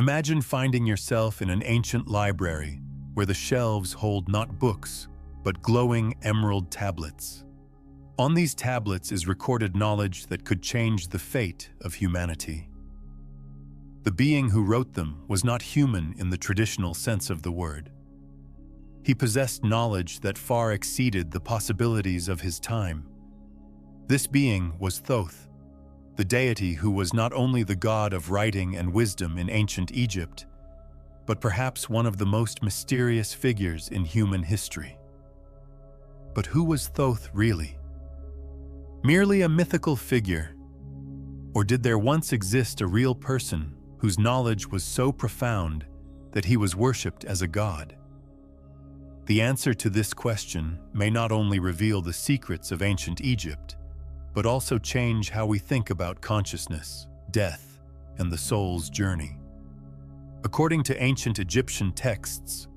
Imagine finding yourself in an ancient library where the shelves hold not books, but glowing emerald tablets. On these tablets is recorded knowledge that could change the fate of humanity. The being who wrote them was not human in the traditional sense of the word. He possessed knowledge that far exceeded the possibilities of his time. This being was Thoth, the deity who was not only the god of writing and wisdom in ancient Egypt, but perhaps one of the most mysterious figures in human history. But who was Thoth really? Merely a mythical figure? Or did there once exist a real person whose knowledge was so profound that he was worshipped as a god? The answer to this question may not only reveal the secrets of ancient Egypt, but also change how we think about consciousness, death, and the soul's journey. According to ancient Egyptian texts,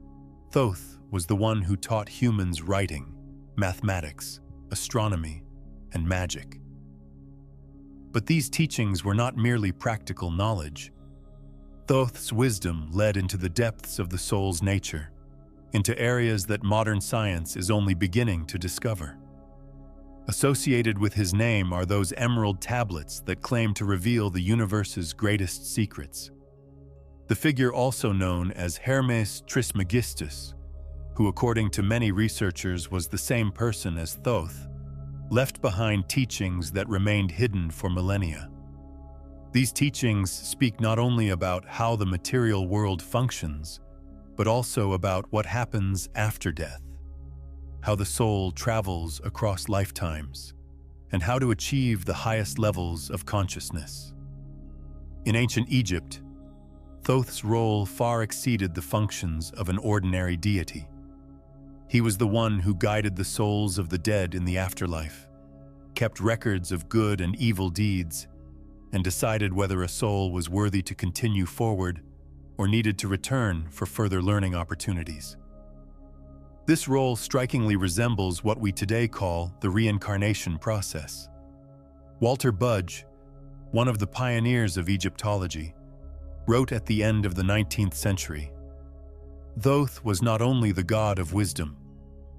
Thoth was the one who taught humans writing, mathematics, astronomy, and magic. But these teachings were not merely practical knowledge. Thoth's wisdom led into the depths of the soul's nature, into areas that modern science is only beginning to discover. Associated with his name are those emerald tablets that claim to reveal the universe's greatest secrets. The figure also known as Hermes Trismegistus, who according to many researchers was the same person as Thoth, left behind teachings that remained hidden for millennia. These teachings speak not only about how the material world functions, but also about what happens after death, how the soul travels across lifetimes, and how to achieve the highest levels of consciousness. In ancient Egypt, Thoth's role far exceeded the functions of an ordinary deity. He was the one who guided the souls of the dead in the afterlife, kept records of good and evil deeds, and decided whether a soul was worthy to continue forward or needed to return for further learning opportunities. This role strikingly resembles what we today call the reincarnation process. Walter Budge, one of the pioneers of Egyptology, wrote at the end of the 19th century, "Thoth was not only the god of wisdom,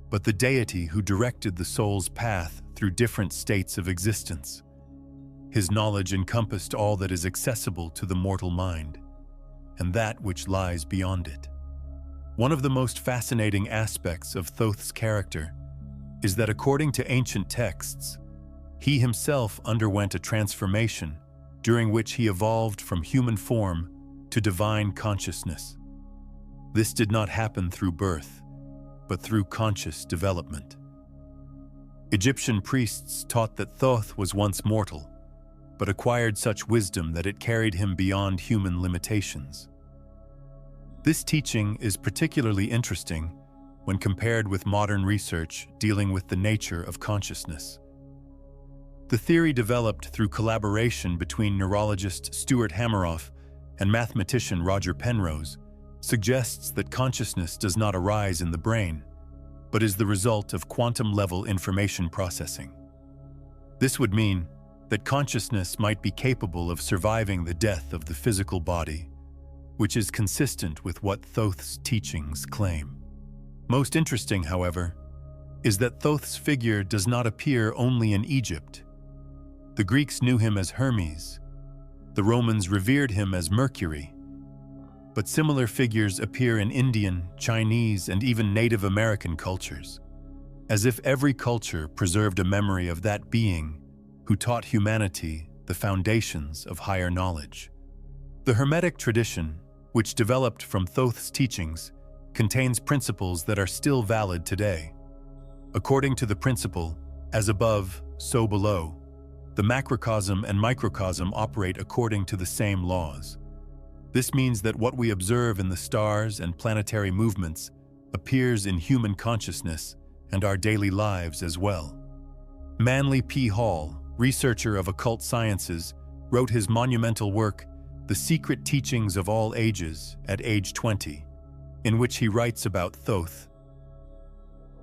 but the deity who directed the soul's path through different states of existence. His knowledge encompassed all that is accessible to the mortal mind, and that which lies beyond it." One of the most fascinating aspects of Thoth's character is that according to ancient texts, he himself underwent a transformation during which he evolved from human form to divine consciousness. This did not happen through birth, but through conscious development. Egyptian priests taught that Thoth was once mortal, but acquired such wisdom that it carried him beyond human limitations. This teaching is particularly interesting when compared with modern research dealing with the nature of consciousness. The theory developed through collaboration between neurologist Stuart Hameroff and mathematician Roger Penrose suggests that consciousness does not arise in the brain, but is the result of quantum-level information processing. This would mean that consciousness might be capable of surviving the death of the physical body, which is consistent with what Thoth's teachings claim. Most interesting, however, is that Thoth's figure does not appear only in Egypt. The Greeks knew him as Hermes. The Romans revered him as Mercury. But similar figures appear in Indian, Chinese, and even Native American cultures, as if every culture preserved a memory of that being who taught humanity the foundations of higher knowledge. The Hermetic tradition, which developed from Thoth's teachings, contains principles that are still valid today. According to the principle, as above, so below, the macrocosm and microcosm operate according to the same laws. This means that what we observe in the stars and planetary movements appears in human consciousness and our daily lives as well. Manly P. Hall, researcher of occult sciences, wrote his monumental work, The Secret Teachings of All Ages, at age 20, in which he writes about Thoth.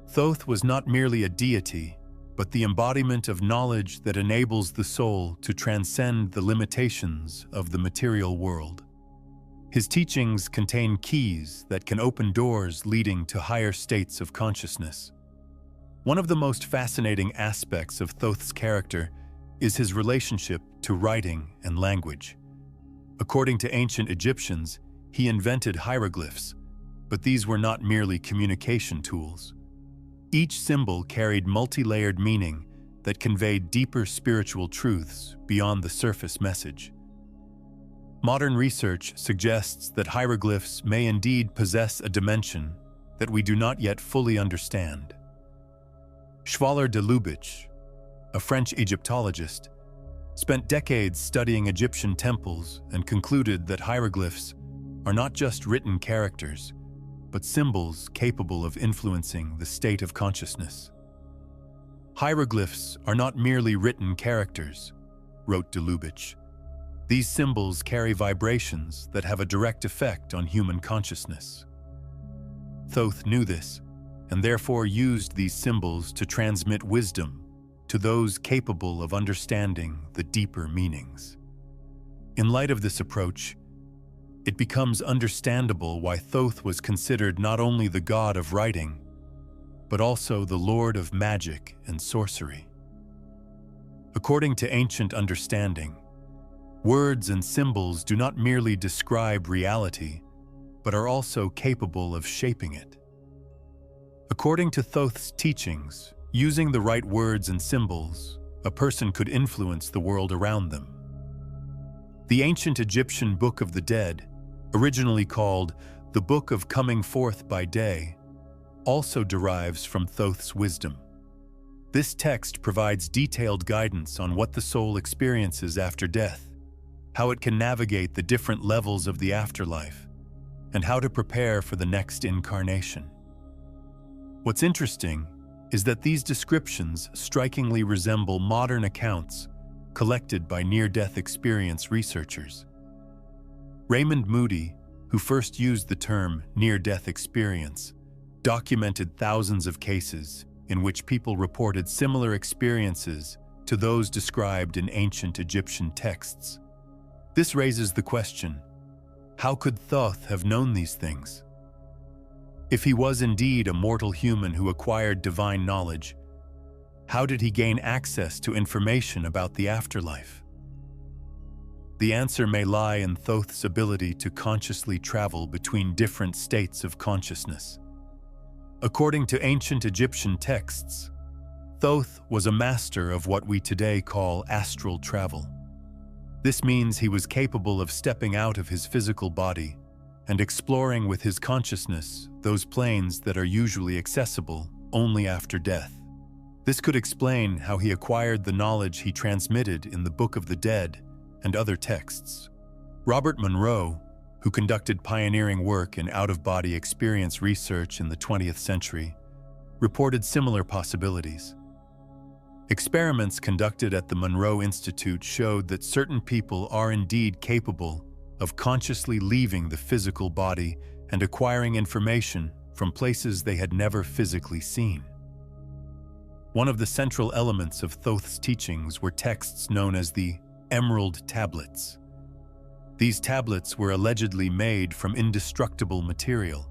Thoth was not merely a deity, but the embodiment of knowledge that enables the soul to transcend the limitations of the material world. His teachings contain keys that can open doors leading to higher states of consciousness. One of the most fascinating aspects of Thoth's character is his relationship to writing and language. According to ancient Egyptians, he invented hieroglyphs, but these were not merely communication tools. Each symbol carried multi-layered meaning that conveyed deeper spiritual truths beyond the surface message. Modern research suggests that hieroglyphs may indeed possess a dimension that we do not yet fully understand. Schwaller de Lubitsch, a French Egyptologist, spent decades studying Egyptian temples and concluded that hieroglyphs are not just written characters, but symbols capable of influencing the state of consciousness. Hieroglyphs are not merely written characters, wrote de Lubitsch. These symbols carry vibrations that have a direct effect on human consciousness. Thoth knew this, and therefore used these symbols to transmit wisdom to those capable of understanding the deeper meanings. In light of this approach, it becomes understandable why Thoth was considered not only the god of writing, but also the lord of magic and sorcery. According to ancient understanding, words and symbols do not merely describe reality, but are also capable of shaping it. According to Thoth's teachings, using the right words and symbols, a person could influence the world around them. The ancient Egyptian Book of the Dead, originally called the Book of Coming Forth by Day, also derives from Thoth's wisdom. This text provides detailed guidance on what the soul experiences after death, how it can navigate the different levels of the afterlife, and how to prepare for the next incarnation. What's interesting is that these descriptions strikingly resemble modern accounts collected by near-death experience researchers. Raymond Moody, who first used the term near-death experience, documented thousands of cases in which people reported similar experiences to those described in ancient Egyptian texts. This raises the question, how could Thoth have known these things? If he was indeed a mortal human who acquired divine knowledge, how did he gain access to information about the afterlife? The answer may lie in Thoth's ability to consciously travel between different states of consciousness. According to ancient Egyptian texts, Thoth was a master of what we today call astral travel. This means he was capable of stepping out of his physical body and exploring with his consciousness those planes that are usually accessible only after death. This could explain how he acquired the knowledge he transmitted in the Book of the Dead and other texts. Robert Monroe, who conducted pioneering work in out-of-body experience research in the 20th century, reported similar possibilities. Experiments conducted at the Monroe Institute showed that certain people are indeed capable of consciously leaving the physical body and acquiring information from places they had never physically seen. One of the central elements of Thoth's teachings were texts known as the Emerald Tablets. These tablets were allegedly made from indestructible material,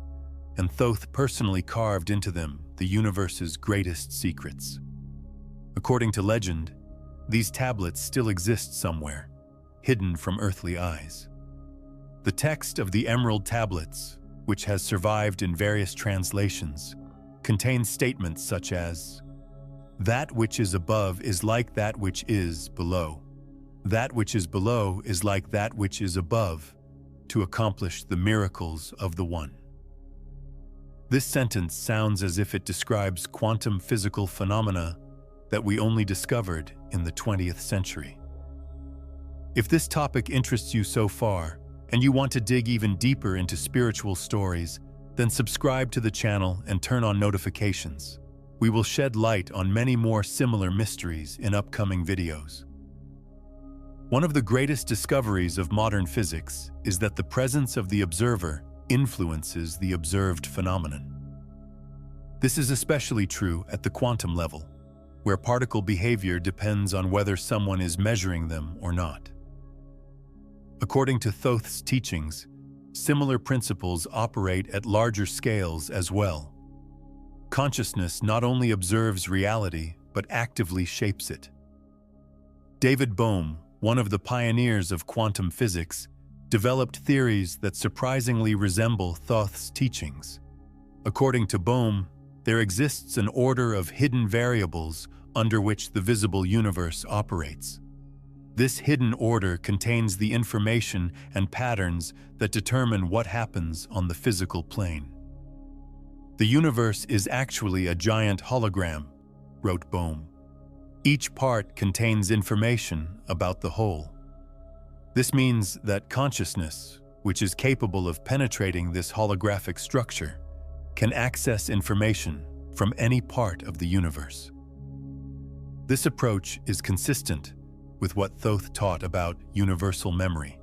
and Thoth personally carved into them the universe's greatest secrets. According to legend, these tablets still exist somewhere, hidden from earthly eyes. The text of the Emerald Tablets, which has survived in various translations, contains statements such as, "That which is above is like that which is below. That which is below is like that which is above, to accomplish the miracles of the One." This sentence sounds as if it describes quantum physical phenomena that we only discovered in the 20th century. If this topic interests you so far, and you want to dig even deeper into spiritual stories, then subscribe to the channel and turn on notifications. We will shed light on many more similar mysteries in upcoming videos. One of the greatest discoveries of modern physics is that the presence of the observer influences the observed phenomenon. This is especially true at the quantum level, where particle behavior depends on whether someone is measuring them or not. According to Thoth's teachings, similar principles operate at larger scales as well. Consciousness not only observes reality, but actively shapes it. David Bohm, one of the pioneers of quantum physics, developed theories that surprisingly resemble Thoth's teachings. According to Bohm, there exists an order of hidden variables under which the visible universe operates. This hidden order contains the information and patterns that determine what happens on the physical plane. The universe is actually a giant hologram, wrote Bohm. Each part contains information about the whole. This means that consciousness, which is capable of penetrating this holographic structure, can access information from any part of the universe. This approach is consistent with what Thoth taught about universal memory.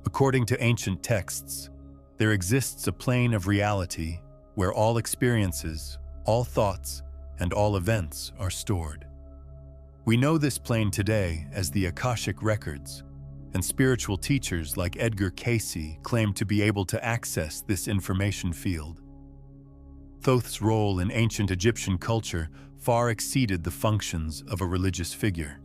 According to ancient texts, there exists a plane of reality where all experiences, all thoughts, and all events are stored. We know this plane today as the Akashic Records, and spiritual teachers like Edgar Cayce claim to be able to access this information field. Thoth's role in ancient Egyptian culture far exceeded the functions of a religious figure.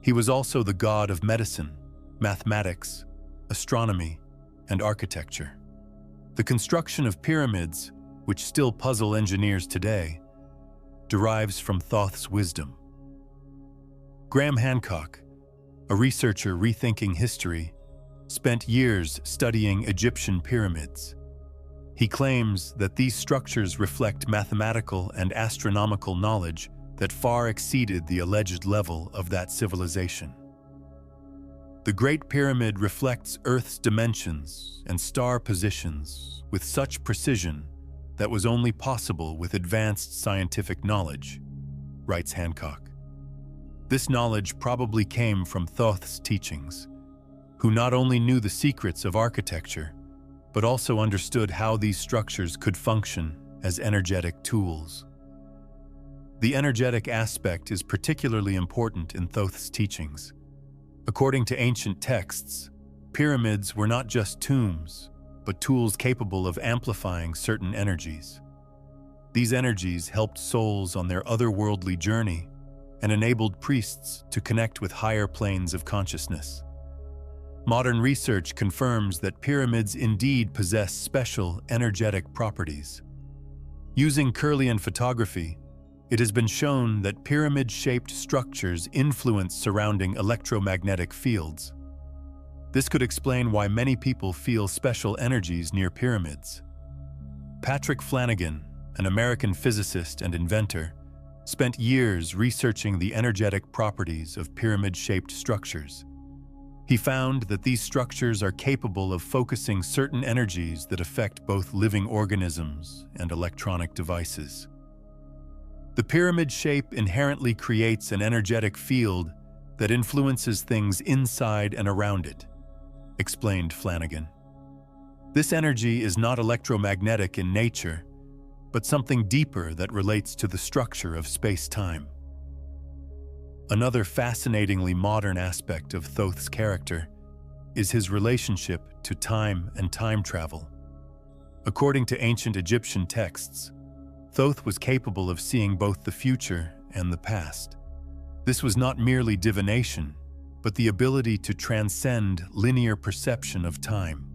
He was also the god of medicine, mathematics, astronomy, and architecture. The construction of pyramids, which still puzzle engineers today, derives from Thoth's wisdom. Graham Hancock, a researcher rethinking history, spent years studying Egyptian pyramids. He claims that these structures reflect mathematical and astronomical knowledge that far exceeded the alleged level of that civilization. The Great Pyramid reflects Earth's dimensions and star positions with such precision that was only possible with advanced scientific knowledge, writes Hancock. This knowledge probably came from Thoth's teachings, who not only knew the secrets of architecture, but also understood how these structures could function as energetic tools. The energetic aspect is particularly important in Thoth's teachings. According to ancient texts, pyramids were not just tombs, but tools capable of amplifying certain energies. These energies helped souls on their otherworldly journey and enabled priests to connect with higher planes of consciousness. Modern research confirms that pyramids indeed possess special energetic properties. Using Kirlian photography, it has been shown that pyramid-shaped structures influence surrounding electromagnetic fields. This could explain why many people feel special energies near pyramids. Patrick Flanagan, an American physicist and inventor, spent years researching the energetic properties of pyramid-shaped structures. He found that these structures are capable of focusing certain energies that affect both living organisms and electronic devices. The pyramid shape inherently creates an energetic field that influences things inside and around it, explained Flanagan. This energy is not electromagnetic in nature, but something deeper that relates to the structure of space-time. Another fascinatingly modern aspect of Thoth's character is his relationship to time and time travel. According to ancient Egyptian texts, Thoth was capable of seeing both the future and the past. This was not merely divination, but the ability to transcend linear perception of time.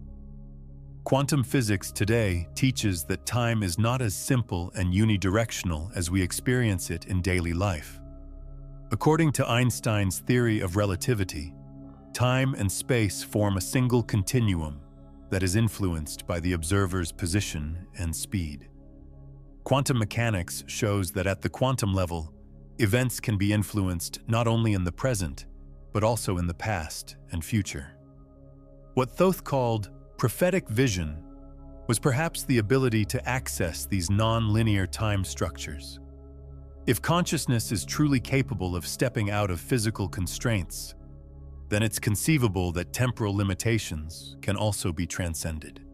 Quantum physics today teaches that time is not as simple and unidirectional as we experience it in daily life. According to Einstein's theory of relativity, time and space form a single continuum that is influenced by the observer's position and speed. Quantum mechanics shows that at the quantum level, events can be influenced not only in the present, but also in the past and future. What Thoth called prophetic vision was perhaps the ability to access these non-linear time structures. If consciousness is truly capable of stepping out of physical constraints, then it's conceivable that temporal limitations can also be transcended.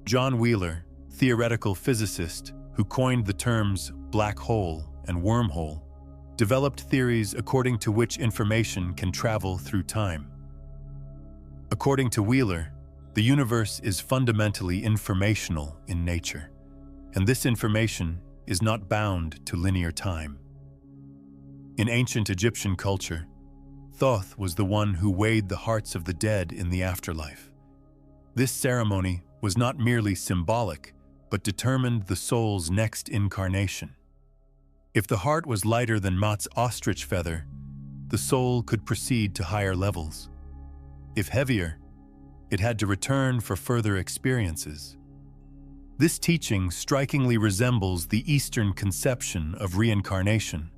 John Wheeler, theoretical physicist who coined the terms black hole and wormhole, developed theories according to which information can travel through time. According to Wheeler, The universe is fundamentally informational in nature, and this information is not bound to linear time. In ancient Egyptian culture, Thoth was the one who weighed the hearts of the dead in the afterlife. This ceremony was not merely symbolic, but determined the soul's next incarnation. If the heart was lighter than Ma'at's ostrich feather, the soul could proceed to higher levels. If heavier, it had to return for further experiences. This teaching strikingly resembles the Eastern conception of reincarnation,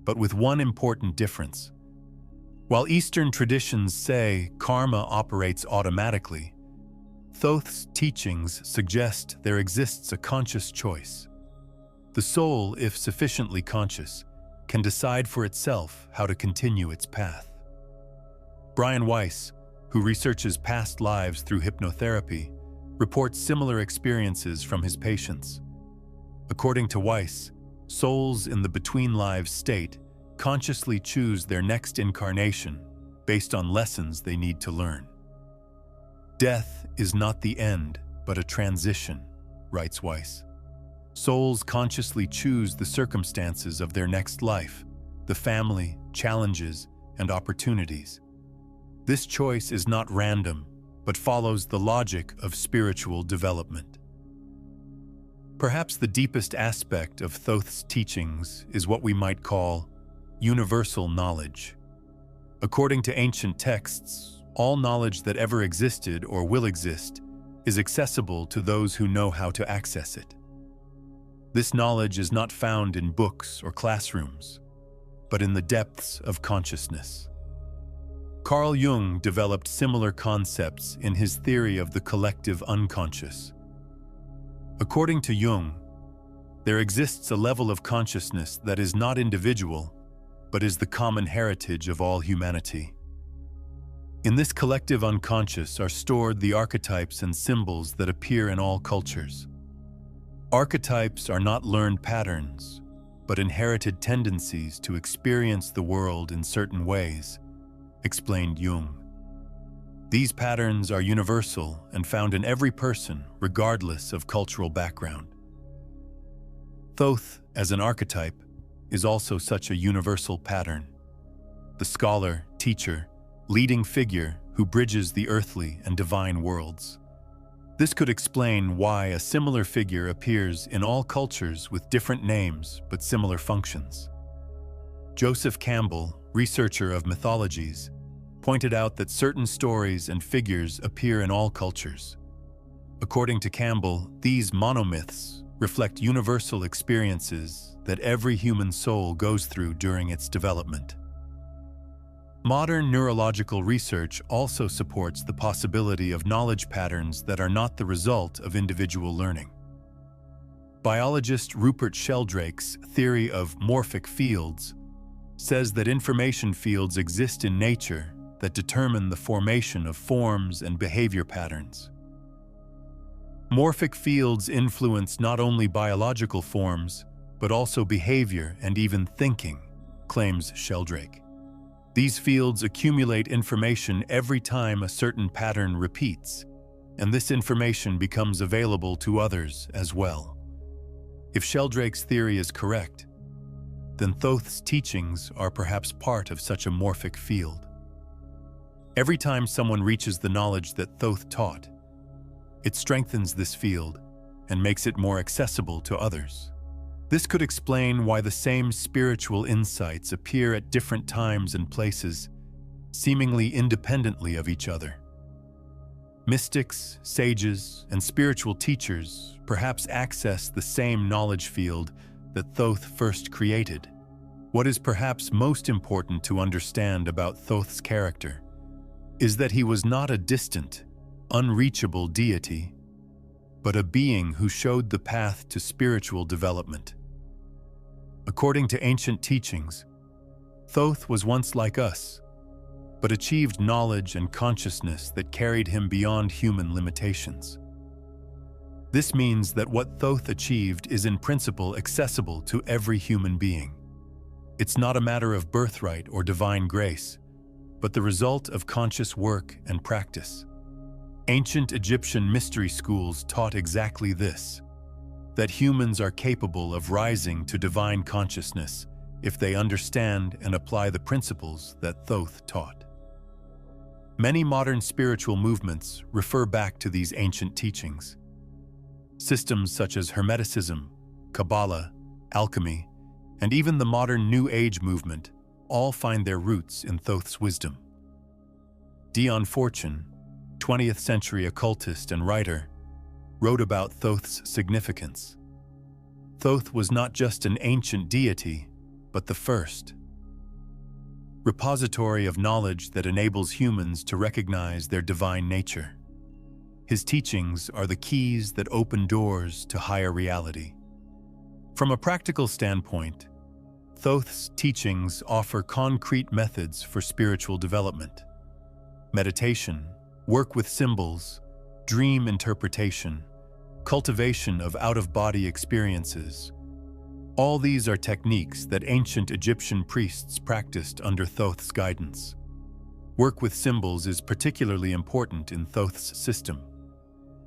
but with one important difference. While Eastern traditions say karma operates automatically, Thoth's teachings suggest there exists a conscious choice. The soul, if sufficiently conscious, can decide for itself how to continue its path. Brian Weiss, who researches past lives through hypnotherapy, reports similar experiences from his patients. According to Weiss, souls in the between-lives state consciously choose their next incarnation based on lessons they need to learn. Death is not the end, but a transition, writes Weiss. Souls consciously choose the circumstances of their next life, the family, challenges, and opportunities. This choice is not random, but follows the logic of spiritual development. Perhaps the deepest aspect of Thoth's teachings is what we might call universal knowledge. According to ancient texts, all knowledge that ever existed or will exist is accessible to those who know how to access it. This knowledge is not found in books or classrooms, but in the depths of consciousness. Carl Jung developed similar concepts in his theory of the collective unconscious. According to Jung, there exists a level of consciousness that is not individual, but is the common heritage of all humanity. In this collective unconscious are stored the archetypes and symbols that appear in all cultures. Archetypes are not learned patterns, but inherited tendencies to experience the world in certain ways, explained Jung. These patterns are universal and found in every person, regardless of cultural background. Thoth, as an archetype, is also such a universal pattern. The scholar, teacher, leading figure who bridges the earthly and divine worlds. This could explain why a similar figure appears in all cultures with different names but similar functions. Joseph Campbell, researcher of mythologies, pointed out that certain stories and figures appear in all cultures. According to Campbell, these monomyths reflect universal experiences that every human soul goes through during its development. Modern neurological research also supports the possibility of knowledge patterns that are not the result of individual learning. Biologist Rupert Sheldrake's theory of morphic fields says that information fields exist in nature that determine the formation of forms and behavior patterns. Morphic fields influence not only biological forms, but also behavior and even thinking, claims Sheldrake. These fields accumulate information every time a certain pattern repeats, and this information becomes available to others as well. If Sheldrake's theory is correct, then Thoth's teachings are perhaps part of such a morphic field. Every time someone reaches the knowledge that Thoth taught, it strengthens this field and makes it more accessible to others. This could explain why the same spiritual insights appear at different times and places, seemingly independently of each other. Mystics, sages, and spiritual teachers perhaps access the same knowledge field that Thoth first created. What is perhaps most important to understand about Thoth's character is that he was not a distant, unreachable deity, but a being who showed the path to spiritual development. According to ancient teachings, Thoth was once like us, but achieved knowledge and consciousness that carried him beyond human limitations. This means that what Thoth achieved is in principle accessible to every human being. It's not a matter of birthright or divine grace, but the result of conscious work and practice. Ancient Egyptian mystery schools taught exactly this, that humans are capable of rising to divine consciousness if they understand and apply the principles that Thoth taught. Many modern spiritual movements refer back to these ancient teachings. Systems such as Hermeticism, Kabbalah, alchemy, and even the modern New Age movement all find their roots in Thoth's wisdom. Dion Fortune, 20th century occultist and writer, wrote about Thoth's significance. Thoth was not just an ancient deity, but the first repository of knowledge that enables humans to recognize their divine nature. His teachings are the keys that open doors to higher reality. From a practical standpoint, Thoth's teachings offer concrete methods for spiritual development. Meditation, work with symbols, dream interpretation, cultivation of out-of-body experiences. All these are techniques that ancient Egyptian priests practiced under Thoth's guidance. Work with symbols is particularly important in Thoth's system.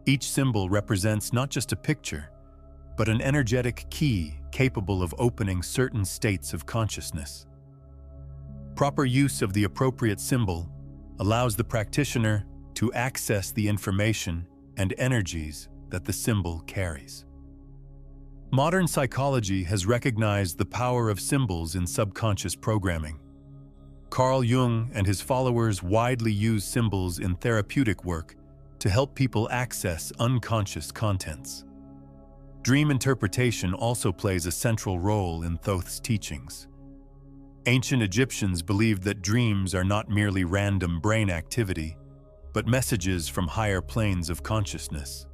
Each symbol represents not just a picture, but an energetic key capable of opening certain states of consciousness. Proper use of the appropriate symbol allows the practitioner to access the information and energies that the symbol carries. Modern psychology has recognized the power of symbols in subconscious programming. Carl Jung and his followers widely use symbols in therapeutic work to help people access unconscious contents. Dream interpretation also plays a central role in Thoth's teachings. Ancient Egyptians believed that dreams are not merely random brain activity, but messages from higher planes of consciousness.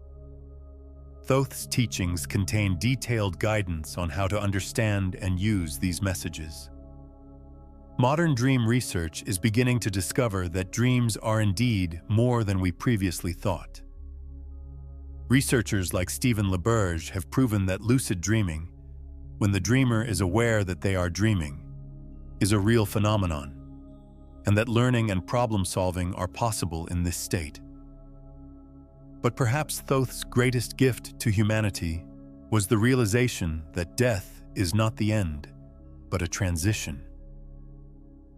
Thoth's teachings contain detailed guidance on how to understand and use these messages. Modern dream research is beginning to discover that dreams are indeed more than we previously thought. Researchers like Stephen LaBerge have proven that lucid dreaming, when the dreamer is aware that they are dreaming, is a real phenomenon, and that learning and problem-solving are possible in this state. But perhaps Thoth's greatest gift to humanity was the realization that death is not the end, but a transition.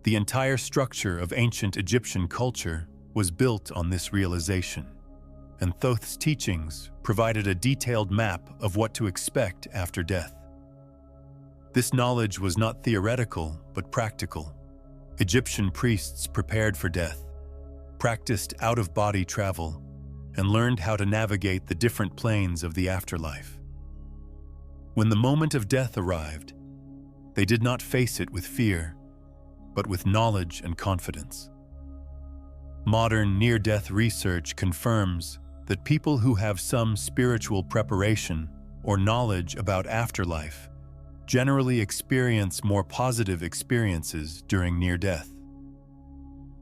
The entire structure of ancient Egyptian culture was built on this realization, and Thoth's teachings provided a detailed map of what to expect after death. This knowledge was not theoretical, but practical. Egyptian priests prepared for death, practiced out-of-body travel, and learned how to navigate the different planes of the afterlife. When the moment of death arrived, they did not face it with fear, but with knowledge and confidence. Modern near-death research confirms that people who have some spiritual preparation or knowledge about afterlife generally experience more positive experiences during near-death.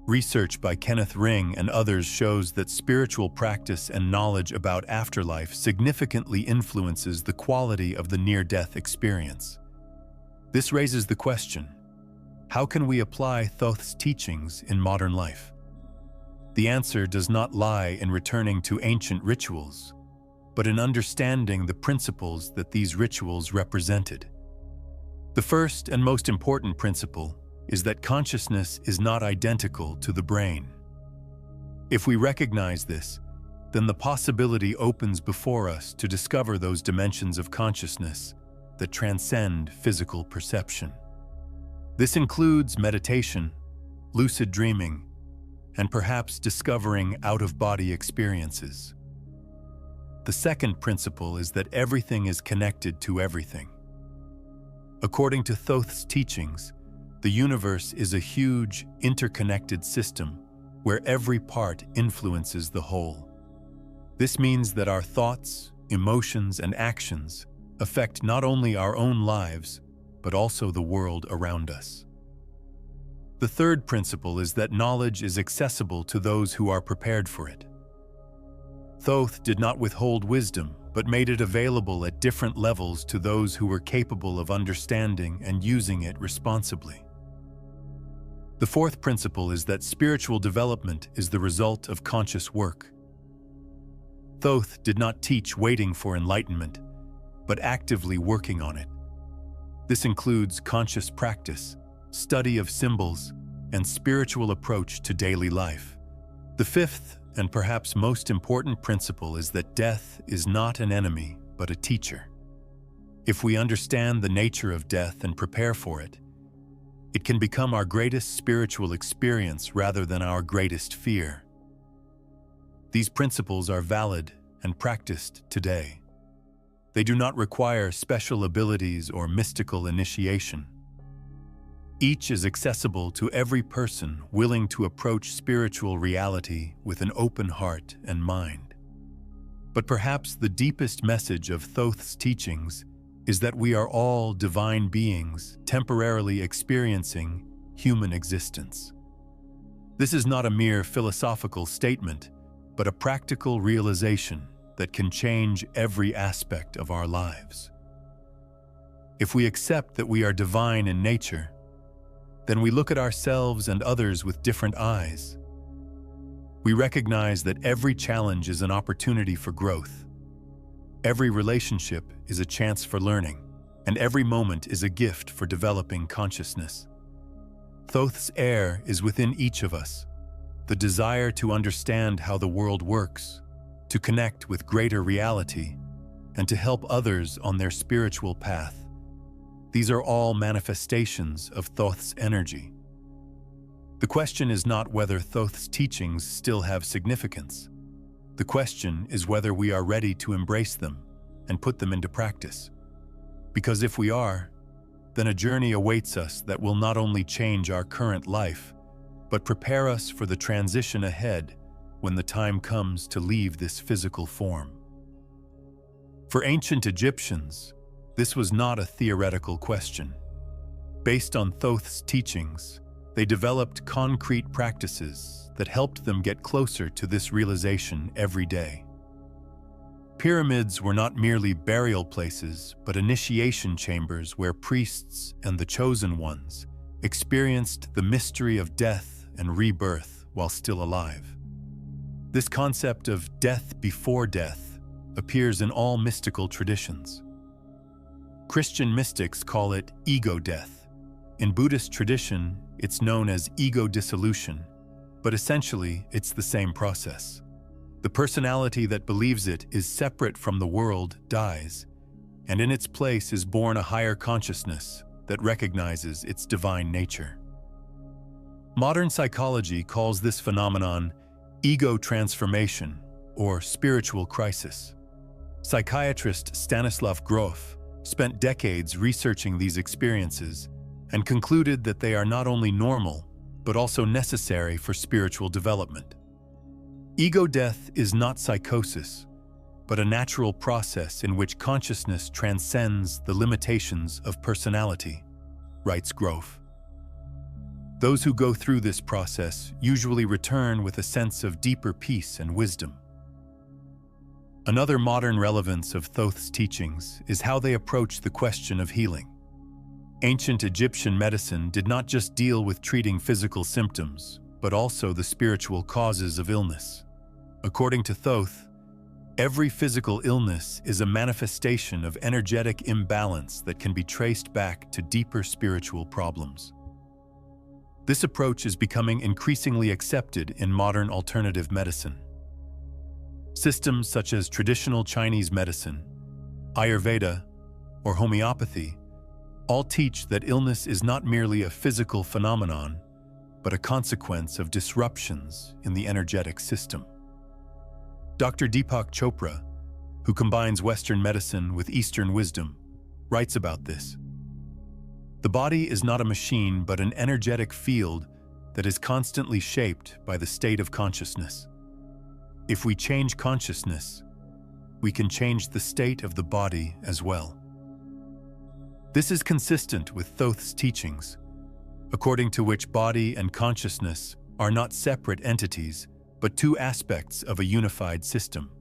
Research by Kenneth Ring and others shows that spiritual practice and knowledge about afterlife significantly influences the quality of the near-death experience. This raises the question, how can we apply Thoth's teachings in modern life? The answer does not lie in returning to ancient rituals, but in understanding the principles that these rituals represented. The first and most important principle is that consciousness is not identical to the brain. If we recognize this, then the possibility opens before us to discover those dimensions of consciousness that transcend physical perception. This includes meditation, lucid dreaming, and perhaps discovering out-of-body experiences. The second principle is that everything is connected to everything. According to Thoth's teachings, the universe is a huge, interconnected system where every part influences the whole. This means that our thoughts, emotions, and actions affect not only our own lives, but also the world around us. The third principle is that knowledge is accessible to those who are prepared for it. Thoth did not withhold wisdom, but made it available at different levels to those who were capable of understanding and using it responsibly. The fourth principle is that spiritual development is the result of conscious work. Thoth did not teach waiting for enlightenment, but actively working on it. This includes conscious practice, study of symbols, and spiritual approach to daily life. The fifth, and perhaps most important principle, is that death is not an enemy, but a teacher. If we understand the nature of death and prepare for it, it can become our greatest spiritual experience rather than our greatest fear. These principles are valid and practiced today. They do not require special abilities or mystical initiation. Each is accessible to every person willing to approach spiritual reality with an open heart and mind. But perhaps the deepest message of Thoth's teachings is that we are all divine beings temporarily experiencing human existence. This is not a mere philosophical statement, but a practical realization that can change every aspect of our lives. If we accept that we are divine in nature, then we look at ourselves and others with different eyes. We recognize that every challenge is an opportunity for growth. Every relationship is a chance for learning, and every moment is a gift for developing consciousness. Thoth's air is within each of us, the desire to understand how the world works, to connect with greater reality, and to help others on their spiritual path. These are all manifestations of Thoth's energy. The question is not whether Thoth's teachings still have significance. The question is whether we are ready to embrace them and put them into practice. Because if we are, then a journey awaits us that will not only change our current life, but prepare us for the transition ahead when the time comes to leave this physical form. For ancient Egyptians, this was not a theoretical question. Based on Thoth's teachings, they developed concrete practices that helped them get closer to this realization every day. Pyramids were not merely burial places, but initiation chambers where priests and the chosen ones experienced the mystery of death and rebirth while still alive. This concept of death before death appears in all mystical traditions. Christian mystics call it ego death. In Buddhist tradition, it's known as ego dissolution, but essentially it's the same process. The personality that believes it is separate from the world dies, and in its place is born a higher consciousness that recognizes its divine nature. Modern psychology calls this phenomenon ego transformation or spiritual crisis. Psychiatrist Stanislav Grof spent decades researching these experiences and concluded that they are not only normal, but also necessary for spiritual development. Ego death is not psychosis, but a natural process in which consciousness transcends the limitations of personality, writes Grof. Those who go through this process usually return with a sense of deeper peace and wisdom. Another modern relevance of Thoth's teachings is how they approach the question of healing. Ancient Egyptian medicine did not just deal with treating physical symptoms, but also the spiritual causes of illness. According to Thoth, every physical illness is a manifestation of energetic imbalance that can be traced back to deeper spiritual problems. This approach is becoming increasingly accepted in modern alternative medicine. Systems such as traditional Chinese medicine, Ayurveda, or homeopathy all teach that illness is not merely a physical phenomenon, but a consequence of disruptions in the energetic system. Dr. Deepak Chopra, who combines Western medicine with Eastern wisdom, writes about this. The body is not a machine, but an energetic field that is constantly shaped by the state of consciousness. If we change consciousness, we can change the state of the body as well. This is consistent with Thoth's teachings, according to which body and consciousness are not separate entities, but two aspects of a unified system.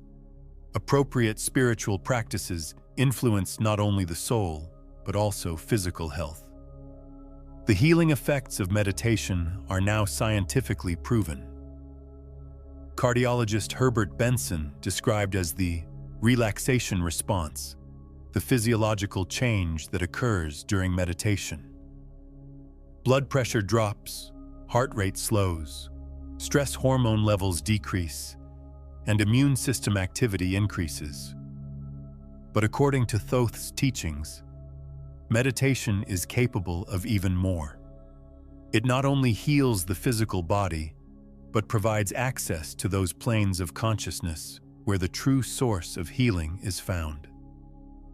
Appropriate spiritual practices influence not only the soul, but also physical health. The healing effects of meditation are now scientifically proven. Cardiologist Herbert Benson described as the relaxation response, the physiological change that occurs during meditation. Blood pressure drops, heart rate slows, stress hormone levels decrease, and immune system activity increases. But according to Thoth's teachings, meditation is capable of even more. It not only heals the physical body, but provides access to those planes of consciousness where the true source of healing is found.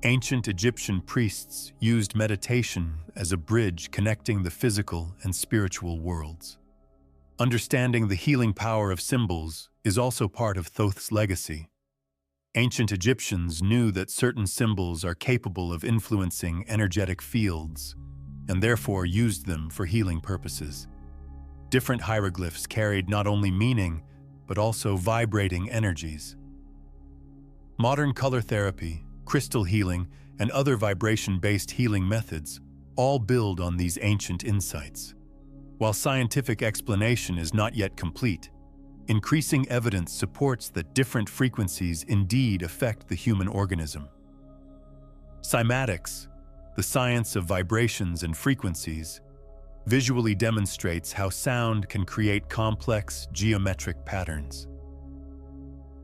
Ancient Egyptian priests used meditation as a bridge connecting the physical and spiritual worlds. Understanding the healing power of symbols is also part of Thoth's legacy. Ancient Egyptians knew that certain symbols are capable of influencing energetic fields, and therefore used them for healing purposes. Different hieroglyphs carried not only meaning, but also vibrating energies. Modern color therapy, crystal healing, and other vibration-based healing methods all build on these ancient insights. While scientific explanation is not yet complete, increasing evidence supports that different frequencies indeed affect the human organism. Cymatics, the science of vibrations and frequencies, visually demonstrates how sound can create complex geometric patterns.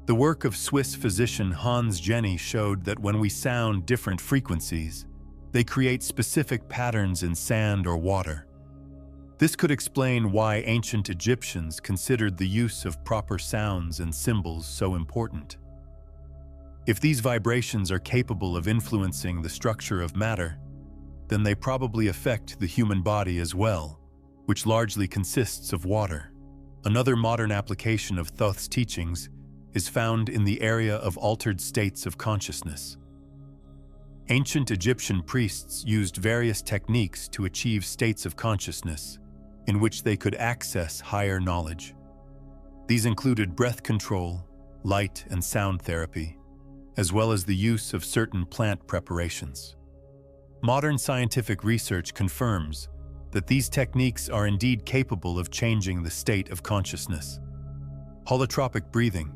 The work of Swiss physician Hans Jenny showed that when we sound different frequencies, they create specific patterns in sand or water. This could explain why ancient Egyptians considered the use of proper sounds and symbols so important. If these vibrations are capable of influencing the structure of matter, then they probably affect the human body as well, which largely consists of water. Another modern application of Thoth's teachings is found in the area of altered states of consciousness. Ancient Egyptian priests used various techniques to achieve states of consciousness in which they could access higher knowledge. These included breath control, light and sound therapy, as well as the use of certain plant preparations. Modern scientific research confirms that these techniques are indeed capable of changing the state of consciousness. Holotropic breathing,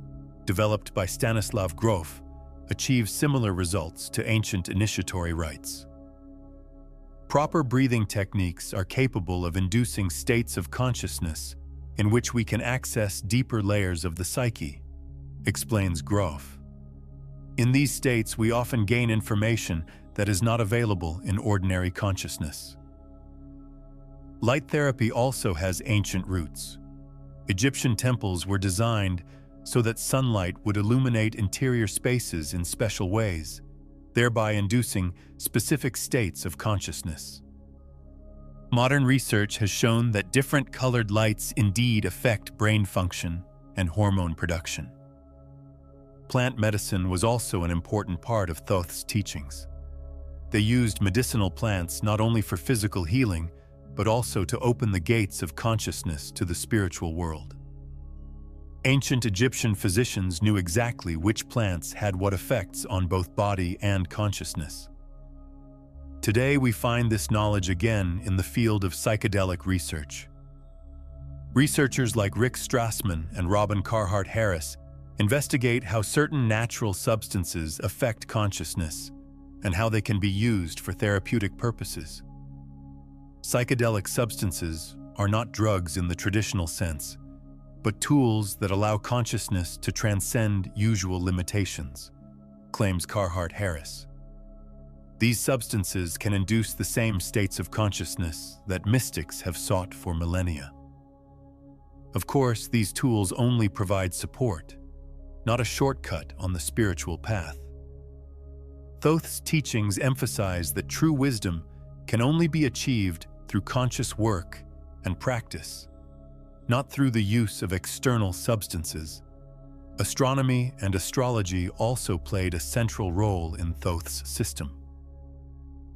developed by Stanislav Grof, achieves similar results to ancient initiatory rites. Proper breathing techniques are capable of inducing states of consciousness in which we can access deeper layers of the psyche, explains Grof. In these states, we often gain information that is not available in ordinary consciousness. Light therapy also has ancient roots. Egyptian temples were designed so that sunlight would illuminate interior spaces in special ways, thereby inducing specific states of consciousness. Modern research has shown that different colored lights indeed affect brain function and hormone production. Plant medicine was also an important part of Thoth's teachings. They used medicinal plants not only for physical healing, but also to open the gates of consciousness to the spiritual world. Ancient Egyptian physicians knew exactly which plants had what effects on both body and consciousness. Today, we find this knowledge again in the field of psychedelic research. Researchers like Rick Strassman and Robin Carhart Harris investigate how certain natural substances affect consciousness and how they can be used for therapeutic purposes. Psychedelic substances are not drugs in the traditional sense, but tools that allow consciousness to transcend usual limitations, claims Carhart Harris. These substances can induce the same states of consciousness that mystics have sought for millennia. Of course, these tools only provide support, not a shortcut on the spiritual path. Thoth's teachings emphasize that true wisdom can only be achieved through conscious work and practice, not through the use of external substances. Astronomy and astrology also played a central role in Thoth's system.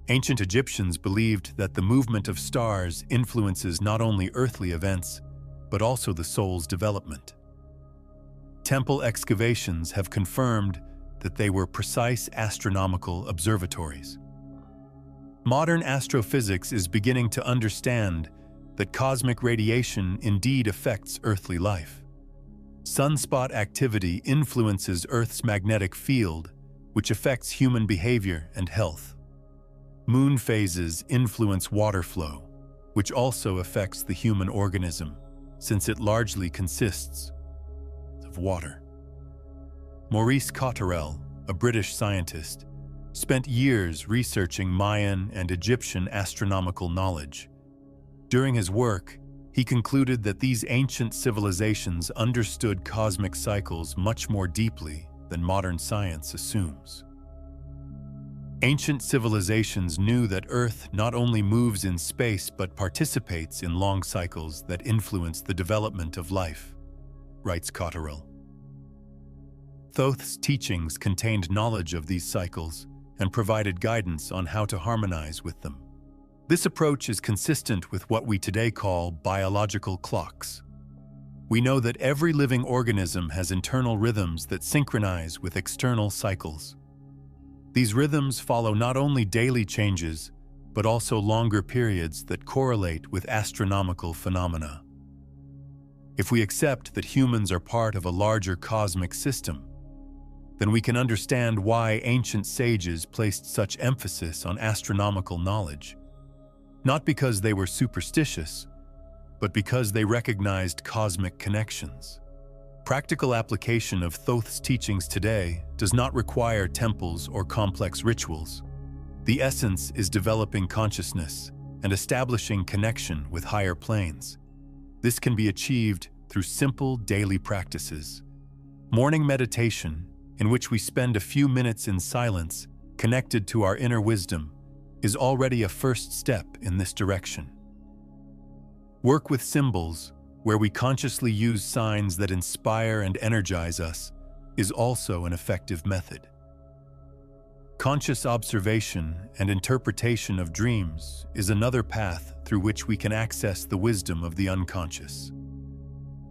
Ancient Egyptians believed that the movement of stars influences not only earthly events, but also the soul's development. Temple excavations have confirmed that they were precise astronomical observatories. Modern astrophysics is beginning to understand that cosmic radiation indeed affects earthly life. Sunspot activity influences Earth's magnetic field, which affects human behavior and health. Moon phases influence water flow, which also affects the human organism, since it largely consists of water. Maurice Cotterell, a British scientist, spent years researching Mayan and Egyptian astronomical knowledge. During his work, he concluded that these ancient civilizations understood cosmic cycles much more deeply than modern science assumes. Ancient civilizations knew that Earth not only moves in space but participates in long cycles that influence the development of life, writes Cotterell. Thoth's teachings contained knowledge of these cycles and provided guidance on how to harmonize with them. This approach is consistent with what we today call biological clocks. We know that every living organism has internal rhythms that synchronize with external cycles. These rhythms follow not only daily changes, but also longer periods that correlate with astronomical phenomena. If we accept that humans are part of a larger cosmic system, then we can understand why ancient sages placed such emphasis on astronomical knowledge. Not because they were superstitious, but because they recognized cosmic connections. Practical application of Thoth's teachings today does not require temples or complex rituals. The essence is developing consciousness and establishing connection with higher planes. This can be achieved through simple daily practices. Morning meditation, in which we spend a few minutes in silence, connected to our inner wisdom, is already a first step in this direction. Work with symbols, where we consciously use signs that inspire and energize us, is also an effective method. Conscious observation and interpretation of dreams is another path through which we can access the wisdom of the unconscious.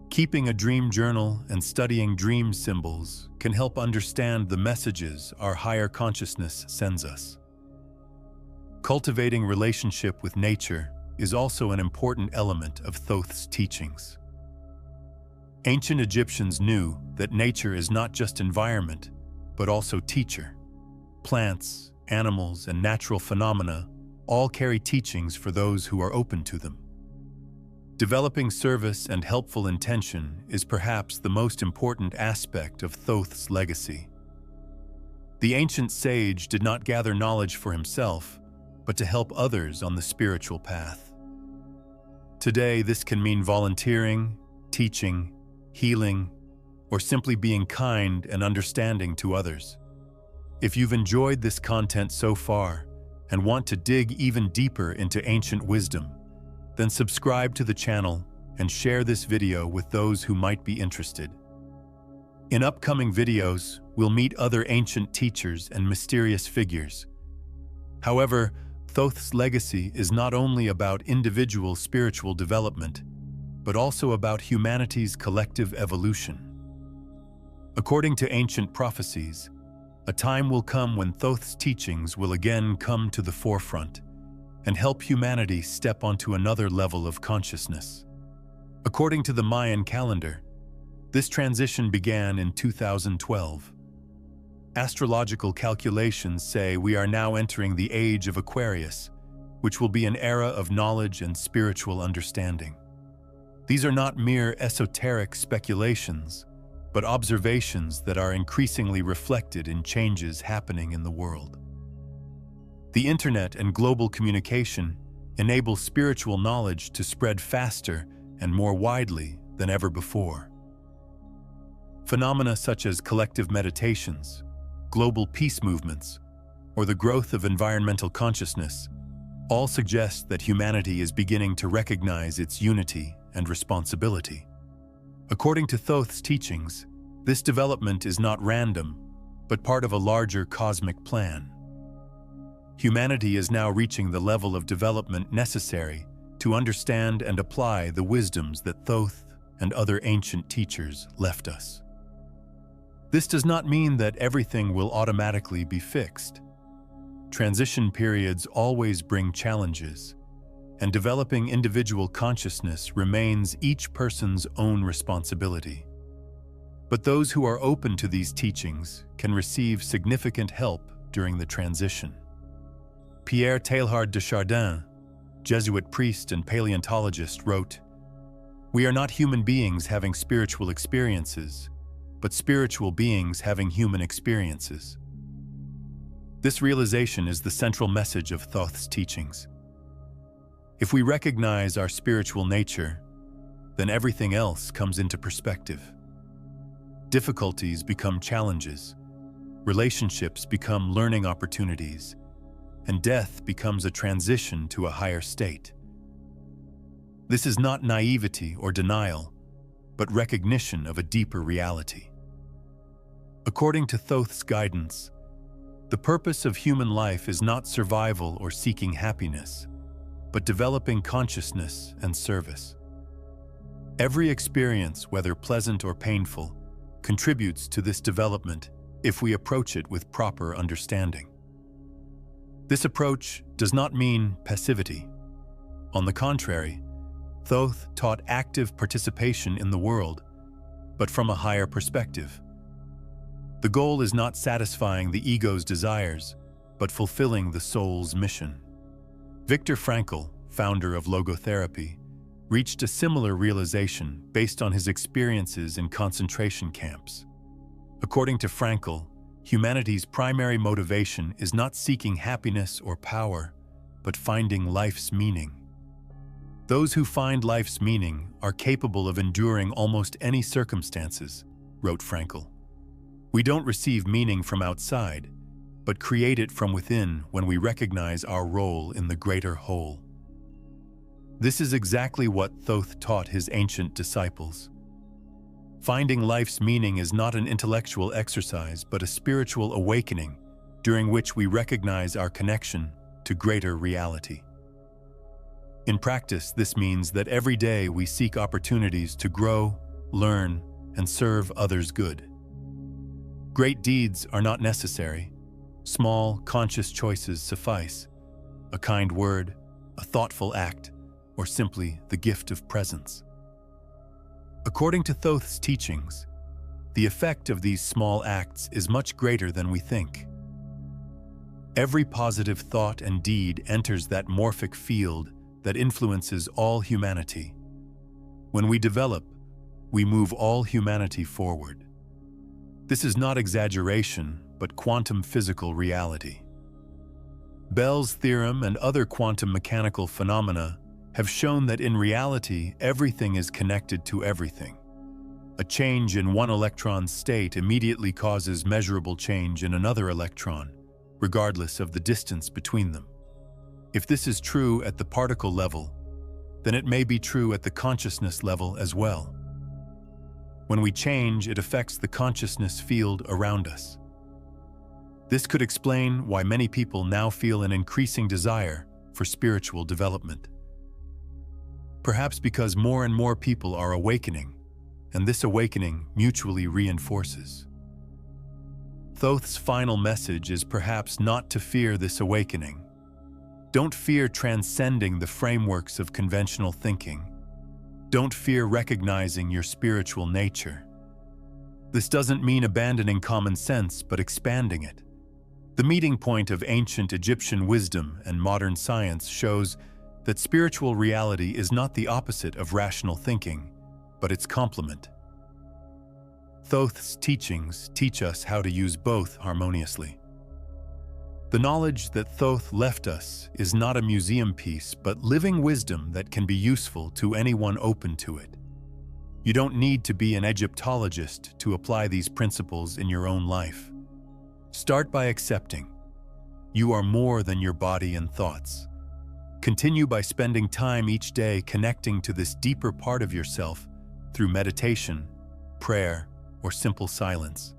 Keeping a dream journal and studying dream symbols can help understand the messages our higher consciousness sends us. Cultivating relationship with nature is also an important element of Thoth's teachings. Ancient Egyptians knew that nature is not just environment, but also teacher. Plants, animals, and natural phenomena all carry teachings for those who are open to them. Developing service and helpful intention is perhaps the most important aspect of Thoth's legacy. The ancient sage did not gather knowledge for himself, but to help others on the spiritual path. Today, this can mean volunteering, teaching, healing, or simply being kind and understanding to others. If you've enjoyed this content so far and want to dig even deeper into ancient wisdom, then subscribe to the channel and share this video with those who might be interested. In upcoming videos, we'll meet other ancient teachers and mysterious figures. However, Thoth's legacy is not only about individual spiritual development, but also about humanity's collective evolution. According to ancient prophecies, a time will come when Thoth's teachings will again come to the forefront and help humanity step onto another level of consciousness. According to the Mayan calendar, this transition began in 2012. Astrological calculations say we are now entering the age of Aquarius, which will be an era of knowledge and spiritual understanding. These are not mere esoteric speculations, but observations that are increasingly reflected in changes happening in the world. The internet and global communication enable spiritual knowledge to spread faster and more widely than ever before. Phenomena such as collective meditations, global peace movements, or the growth of environmental consciousness all suggest that humanity is beginning to recognize its unity and responsibility. According to Thoth's teachings, this development is not random, but part of a larger cosmic plan. Humanity is now reaching the level of development necessary to understand and apply the wisdoms that Thoth and other ancient teachers left us. This does not mean that everything will automatically be fixed. Transition periods always bring challenges, and developing individual consciousness remains each person's own responsibility. But those who are open to these teachings can receive significant help during the transition. Pierre Teilhard de Chardin, Jesuit priest and paleontologist, wrote, "We are not human beings having spiritual experiences, but spiritual beings having human experiences." This realization is the central message of Thoth's teachings. If we recognize our spiritual nature, then everything else comes into perspective. Difficulties become challenges, relationships become learning opportunities, and death becomes a transition to a higher state. This is not naivety or denial, but recognition of a deeper reality. According to Thoth's guidance, the purpose of human life is not survival or seeking happiness, but developing consciousness and service. Every experience, whether pleasant or painful, contributes to this development if we approach it with proper understanding. This approach does not mean passivity. On the contrary, Thoth taught active participation in the world, but from a higher perspective. The goal is not satisfying the ego's desires, but fulfilling the soul's mission. Viktor Frankl, founder of logotherapy, reached a similar realization based on his experiences in concentration camps. According to Frankl, humanity's primary motivation is not seeking happiness or power, but finding life's meaning. Those who find life's meaning are capable of enduring almost any circumstances, wrote Frankl. We don't receive meaning from outside, but create it from within when we recognize our role in the greater whole. This is exactly what Thoth taught his ancient disciples. Finding life's meaning is not an intellectual exercise, but a spiritual awakening during which we recognize our connection to greater reality. In practice, this means that every day we seek opportunities to grow, learn, and serve others' good. Great deeds are not necessary. Small, conscious choices suffice. A kind word, a thoughtful act, or simply the gift of presence. According to Thoth's teachings, the effect of these small acts is much greater than we think. Every positive thought and deed enters that morphic field that influences all humanity. When we develop, we move all humanity forward. This is not exaggeration, but quantum physical reality. Bell's theorem and other quantum mechanical phenomena have shown that in reality, everything is connected to everything. A change in one electron's state immediately causes measurable change in another electron, regardless of the distance between them. If this is true at the particle level, then it may be true at the consciousness level as well. When we change, it affects the consciousness field around us. This could explain why many people now feel an increasing desire for spiritual development. Perhaps because more and more people are awakening, and this awakening mutually reinforces. Thoth's final message is perhaps not to fear this awakening. Don't fear transcending the frameworks of conventional thinking. Don't fear recognizing your spiritual nature. This doesn't mean abandoning common sense, but expanding it. The meeting point of ancient Egyptian wisdom and modern science shows that spiritual reality is not the opposite of rational thinking, but its complement. Thoth's teachings teach us how to use both harmoniously. The knowledge that Thoth left us is not a museum piece, but living wisdom that can be useful to anyone open to it. You don't need to be an Egyptologist to apply these principles in your own life. Start by accepting. You are more than your body and thoughts. Continue by spending time each day connecting to this deeper part of yourself through meditation, prayer, or simple silence.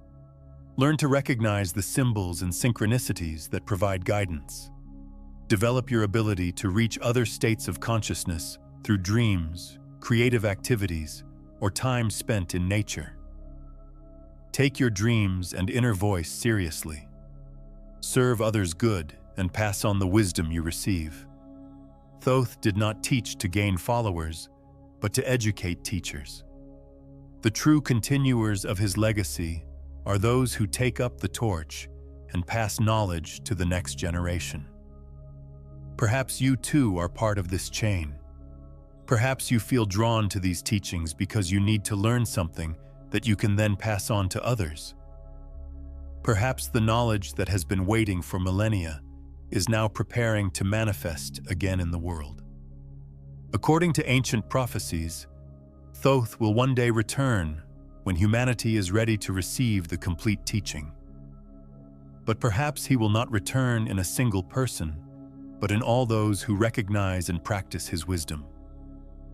Learn to recognize the symbols and synchronicities that provide guidance. Develop your ability to reach other states of consciousness through dreams, creative activities, or time spent in nature. Take your dreams and inner voice seriously. Serve others good and pass on the wisdom you receive. Thoth did not teach to gain followers, but to educate teachers. The true continuers of his legacy are those who take up the torch and pass knowledge to the next generation. Perhaps you too are part of this chain. Perhaps you feel drawn to these teachings because you need to learn something that you can then pass on to others. Perhaps the knowledge that has been waiting for millennia is now preparing to manifest again in the world. According to ancient prophecies, Thoth will one day return when humanity is ready to receive the complete teaching. But perhaps he will not return in a single person, but in all those who recognize and practice his wisdom.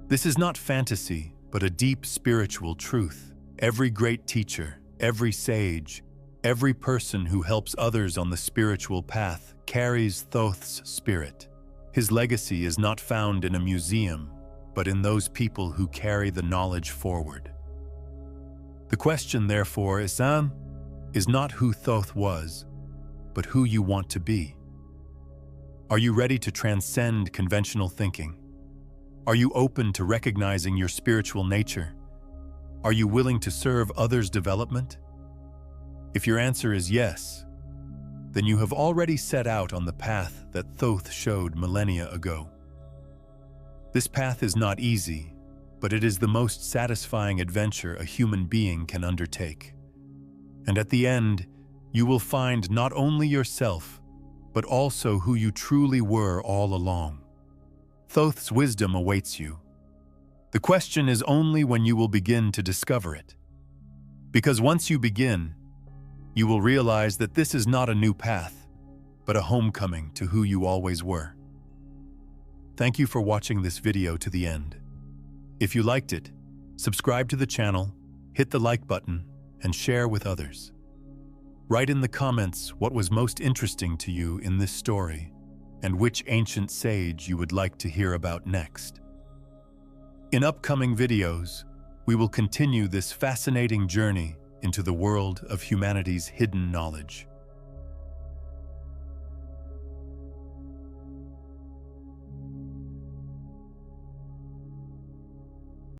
This is not fantasy, but a deep spiritual truth. Every great teacher, every sage, every person who helps others on the spiritual path carries Thoth's spirit. His legacy is not found in a museum, but in those people who carry the knowledge forward. The question, therefore, is not who Thoth was, but who you want to be. Are you ready to transcend conventional thinking? Are you open to recognizing your spiritual nature? Are you willing to serve others' development? If your answer is yes, then you have already set out on the path that Thoth showed millennia ago. This path is not easy, but it is the most satisfying adventure a human being can undertake. And at the end, you will find not only yourself, but also who you truly were all along. Thoth's wisdom awaits you. The question is only when you will begin to discover it. Because once you begin, you will realize that this is not a new path, but a homecoming to who you always were. Thank you for watching this video to the end. If you liked it, subscribe to the channel, hit the like button, and share with others. Write in the comments what was most interesting to you in this story and which ancient sage you would like to hear about next. In upcoming videos, we will continue this fascinating journey into the world of humanity's hidden knowledge.